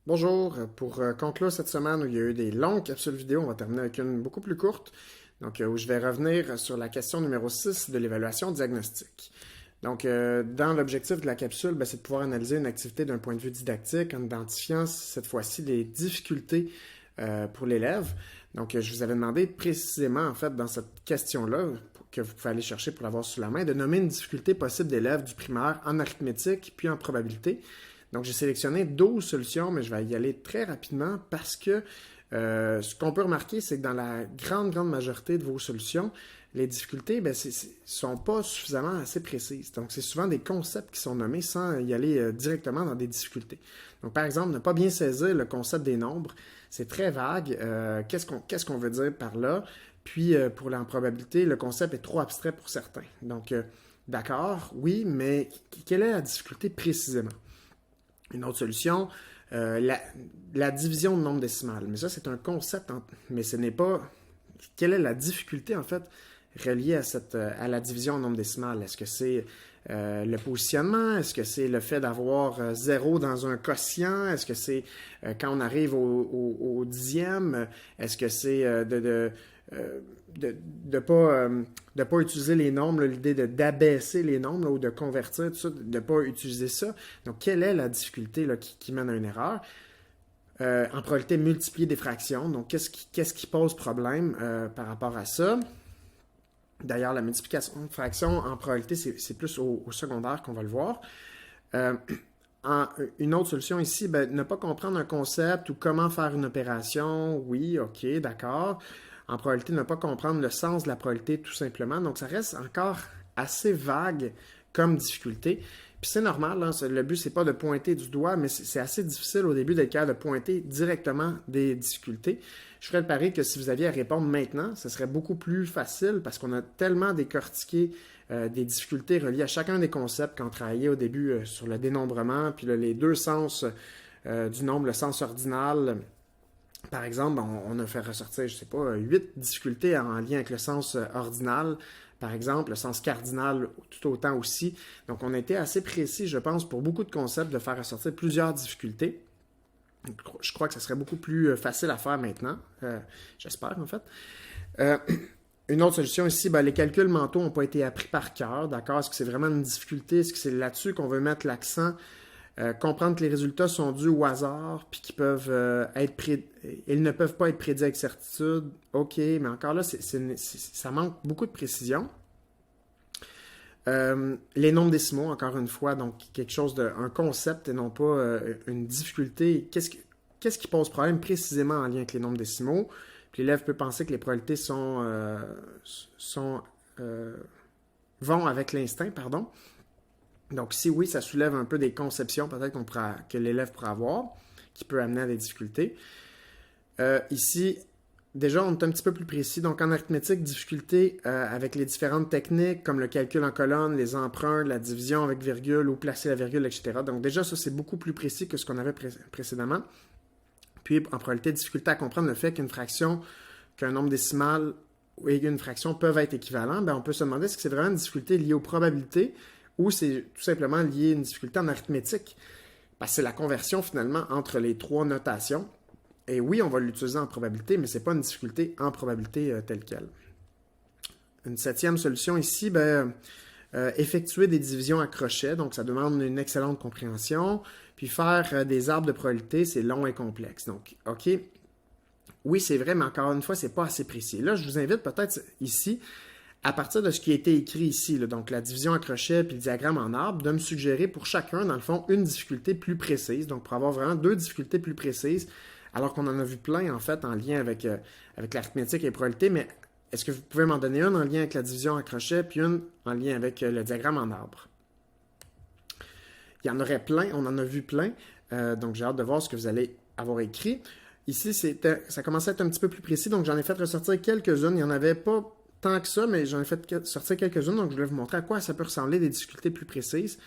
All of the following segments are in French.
Bonjour, pour conclure cette semaine où il y a eu des longues capsules vidéo, on va terminer avec une beaucoup plus courte, où je vais revenir sur la question numéro 6 de l'évaluation diagnostique. Dans l'objectif de la capsule, c'est de pouvoir analyser une activité d'un point de vue didactique en identifiant cette fois-ci les difficultés pour l'élève. Je vous avais demandé précisément, en fait, dans cette question-là, que vous pouvez aller chercher pour l'avoir sous la main, de nommer une difficulté possible d'élève du primaire en arithmétique puis en probabilité. Donc, j'ai sélectionné 12 solutions, mais je vais y aller très rapidement parce que ce qu'on peut remarquer, c'est que dans la grande majorité de vos solutions, les difficultés ne sont pas suffisamment assez précises. Donc, c'est souvent des concepts qui sont nommés sans y aller directement dans des difficultés. Donc, par exemple, ne pas bien saisir le concept des nombres, c'est très vague. Qu'est-ce qu'on veut dire par là? Puis, pour l'improbabilité, le concept est trop abstrait pour certains. D'accord, oui, mais quelle est la difficulté précisément? Une autre solution, la division de nombre décimal. Mais ça, c'est un concept, mais ce n'est pas... Quelle est la difficulté, en fait, reliée à la division en nombre décimal? Est-ce que c'est le positionnement? Est-ce que c'est le fait d'avoir 0 dans un quotient? Est-ce que c'est quand on arrive au dixième? Est-ce que c'est de pas utiliser les nombres, l'idée d'abaisser les nombres ou de convertir, tout ça, de ne pas utiliser ça? Donc, quelle est la difficulté qui mène à une erreur? En probabilité, multiplier des fractions. Donc, qu'est-ce qui pose problème par rapport à ça? D'ailleurs, la multiplication de fractions en probabilité, c'est plus au secondaire qu'on va le voir. Une autre solution ici, ne pas comprendre un concept ou comment faire une opération. Oui, ok, d'accord. En probabilité, ne pas comprendre le sens de la probabilité tout simplement. Donc, ça reste encore assez vague comme difficulté. Puis c'est normal, hein, le but, c'est pas de pointer du doigt, mais c'est assez difficile au début d'être capable de pointer directement des difficultés. Je ferais le pari que si vous aviez à répondre maintenant, ce serait beaucoup plus facile parce qu'on a tellement décortiqué des difficultés reliées à chacun des concepts quand on travaillait au début sur le dénombrement, puis là, les deux sens du nombre, le sens ordinal. Par exemple, on a fait ressortir, je sais pas, 8 difficultés en lien avec le sens ordinal, par exemple, le sens cardinal tout autant aussi. Donc, on a été assez précis, je pense, pour beaucoup de concepts, de faire ressortir plusieurs difficultés. Je crois que ça serait beaucoup plus facile à faire maintenant. J'espère, en fait. Euh, une autre solution ici, les calculs mentaux n'ont pas été appris par cœur, d'accord? Est-ce que c'est vraiment une difficulté? Est-ce que c'est là-dessus qu'on veut mettre l'accent? Comprendre que les résultats sont dus au hasard, puis qu'ils peuvent ils ne peuvent pas être prédits avec certitude. OK, mais encore là, ça manque beaucoup de précision. Les nombres décimaux, encore une fois, donc quelque chose un concept et non pas une difficulté. Qu'est-ce qui pose problème précisément en lien avec les nombres décimaux? Puis l'élève peut penser que les probabilités vont avec l'instinct, pardon. Donc, si oui, ça soulève un peu des conceptions peut-être que l'élève pourra avoir, qui peut amener à des difficultés. Ici, déjà, on est un petit peu plus précis. Donc, en arithmétique, difficulté avec les différentes techniques, comme le calcul en colonne, les emprunts, la division avec virgule ou placer la virgule, etc. Donc, déjà, ça, c'est beaucoup plus précis que ce qu'on avait précédemment. Puis, en probabilité, difficulté à comprendre le fait qu'un nombre décimal et une fraction peuvent être équivalents. On peut se demander est-ce que c'est vraiment une difficulté liée aux probabilités ou c'est tout simplement lié à une difficulté en arithmétique. Parce que c'est la conversion finalement entre les trois notations. Et oui, on va l'utiliser en probabilité, mais ce n'est pas une difficulté en probabilité telle quelle. Une septième solution ici, effectuer des divisions à crochet, donc ça demande une excellente compréhension. Puis faire des arbres de probabilité, c'est long et complexe. Donc, OK, oui, c'est vrai, mais encore une fois, c'est pas assez précis. Là, je vous invite peut-être ici à partir de ce qui a été écrit ici, donc la division à crochet puis le diagramme en arbre, de me suggérer pour chacun, dans le fond, une difficulté plus précise. Donc, pour avoir vraiment deux difficultés plus précises, alors qu'on en a vu plein, en fait, en lien avec l'arithmétique et les probabilités, mais est-ce que vous pouvez m'en donner une en lien avec la division à crochet puis une en lien avec le diagramme en arbre? Il y en aurait plein, on en a vu plein, donc j'ai hâte de voir ce que vous allez avoir écrit. Ici, ça commençait à être un petit peu plus précis, donc j'en ai fait ressortir quelques-unes. Il n'y en avait pas tant que ça, mais j'en ai fait sortir quelques-unes, donc je voulais vous montrer à quoi ça peut ressembler des difficultés plus précises.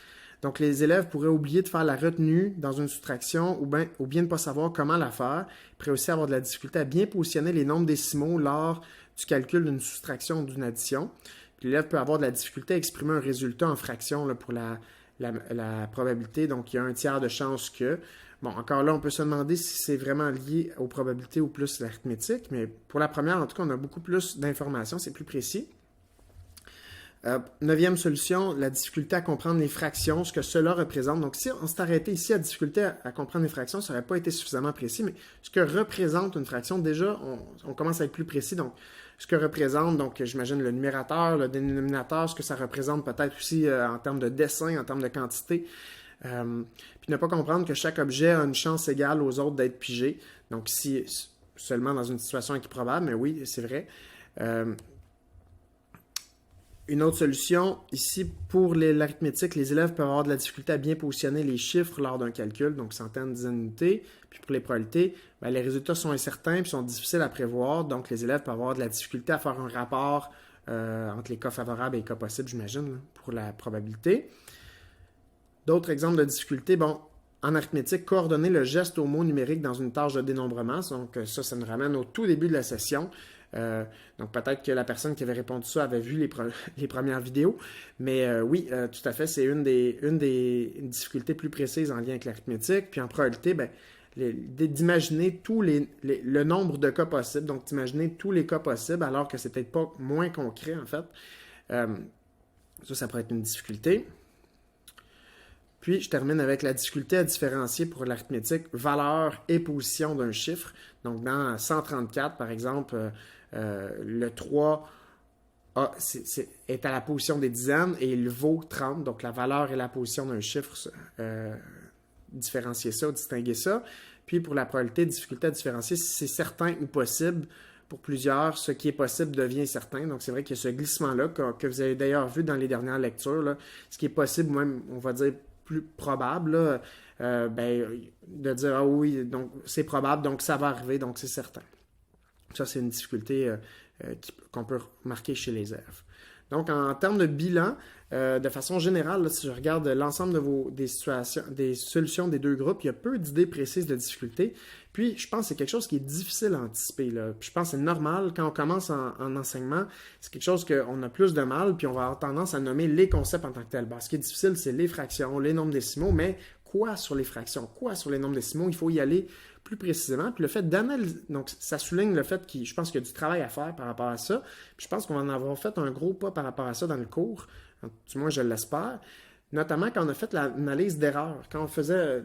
Donc, les élèves pourraient oublier de faire la retenue dans une soustraction ou bien ne pas savoir comment la faire. Ils pourraient aussi avoir de la difficulté à bien positionner les nombres décimaux lors du calcul d'une soustraction ou d'une addition. Puis l'élève peut avoir de la difficulté à exprimer un résultat en fraction là, pour la probabilité. Donc, il y a un tiers de chance que, Bon, encore là, on peut se demander si c'est vraiment lié aux probabilités ou plus l'arithmétique, mais pour la première, en tout cas, on a beaucoup plus d'informations, c'est plus précis. Neuvième solution, la difficulté à comprendre les fractions, ce que cela représente. Donc, si on s'est arrêté ici à difficulté à comprendre les fractions, ça n'aurait pas été suffisamment précis, mais ce que représente une fraction, déjà, on commence à être plus précis. Donc, ce que représente, donc j'imagine le numérateur, le dénominateur, ce que ça représente peut-être aussi en termes de dessin, en termes de quantité. Puis ne pas comprendre que chaque objet a une chance égale aux autres d'être pigé. Donc, si seulement dans une situation improbable, mais oui, c'est vrai. Une autre solution, ici, pour l'arithmétique, les élèves peuvent avoir de la difficulté à bien positionner les chiffres lors d'un calcul, donc centaines, dizaines d'unités. Puis pour les probabilités, ben, les résultats sont incertains et sont difficiles à prévoir, donc les élèves peuvent avoir de la difficulté à faire un rapport entre les cas favorables et les cas possibles, j'imagine, pour la probabilité. D'autres exemples de difficultés, bon, en arithmétique, coordonner le geste au mot numérique dans une tâche de dénombrement, donc ça nous ramène au tout début de la session. Donc peut-être que la personne qui avait répondu ça avait vu les premières vidéos, mais oui, tout à fait, c'est une des difficultés plus précises en lien avec l'arithmétique. Puis en probabilité, ben, d'imaginer le nombre de cas possibles, donc d'imaginer tous les cas possibles, alors que c'est peut-être pas moins concret en fait. Ça pourrait être une difficulté. Puis, je termine avec la difficulté à différencier pour l'arithmétique valeur et position d'un chiffre. Donc, dans 134, par exemple, le 3 est à la position des dizaines et il vaut 30. Donc, la valeur et la position d'un chiffre, différencier ça, distinguer ça. Puis, pour la probabilité, difficulté à différencier si c'est certain ou possible. Pour plusieurs, ce qui est possible devient certain. Donc, c'est vrai qu'il y a ce glissement-là que vous avez d'ailleurs vu dans les dernières lectures. Là. Ce qui est possible, même, on va dire, plus probable, là, de dire « Ah oui, donc c'est probable, donc ça va arriver, donc c'est certain ». Ça, c'est une difficulté qu'on peut remarquer chez les élèves. Donc, en termes de bilan, de façon générale, là, si je regarde l'ensemble des solutions des deux groupes, il y a peu d'idées précises de difficultés. Puis, je pense que c'est quelque chose qui est difficile à anticiper. Là. Puis, je pense que c'est normal, quand on commence en enseignement, c'est quelque chose qu'on a plus de mal, puis on va avoir tendance à nommer les concepts en tant que tels. Bon, ce qui est difficile, c'est les fractions, les nombres décimaux, mais quoi sur les fractions? Quoi sur les nombres décimaux? Il faut y aller plus précisément. Puis le fait d'analyser, donc ça souligne le fait je pense qu'il y a du travail à faire par rapport à ça. Puis je pense qu'on va en avoir fait un gros pas par rapport à ça dans le cours, du moins je l'espère. Notamment quand on a fait l'analyse d'erreurs, quand on faisait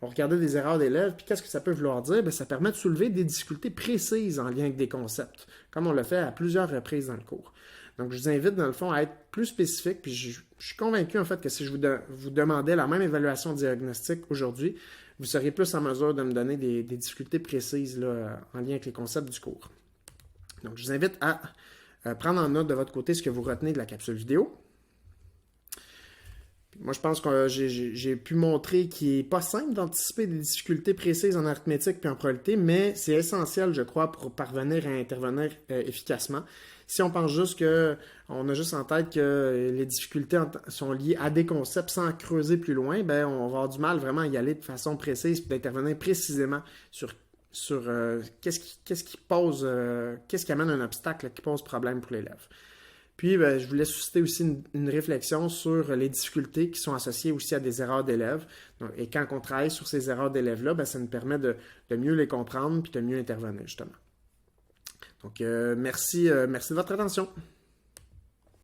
on regardait des erreurs d'élèves, puis qu'est-ce que ça peut vouloir dire? Bien, ça permet de soulever des difficultés précises en lien avec des concepts, comme on l'a fait à plusieurs reprises dans le cours. Donc, je vous invite, dans le fond, à être plus spécifique, puis je suis convaincu, en fait, que si je vous demandais la même évaluation diagnostique aujourd'hui, vous seriez plus en mesure de me donner des difficultés précises là, en lien avec les concepts du cours. Donc, je vous invite à prendre en note de votre côté ce que vous retenez de la capsule vidéo. Moi, je pense que j'ai pu montrer qu'il n'est pas simple d'anticiper des difficultés précises en arithmétique et en probabilité, mais c'est essentiel, je crois, pour parvenir à intervenir efficacement. Si on pense juste on a juste en tête que les difficultés sont liées à des concepts sans creuser plus loin, ben on va avoir du mal vraiment à y aller de façon précise et d'intervenir précisément sur qu'est-ce qui amène un obstacle qui pose problème pour l'élève. Puis, ben, je voulais susciter aussi une réflexion sur les difficultés qui sont associées aussi à des erreurs d'élèves. Et quand on travaille sur ces erreurs d'élèves-là, ben, ça nous permet de mieux les comprendre puis de mieux intervenir, justement. Donc, merci de votre attention.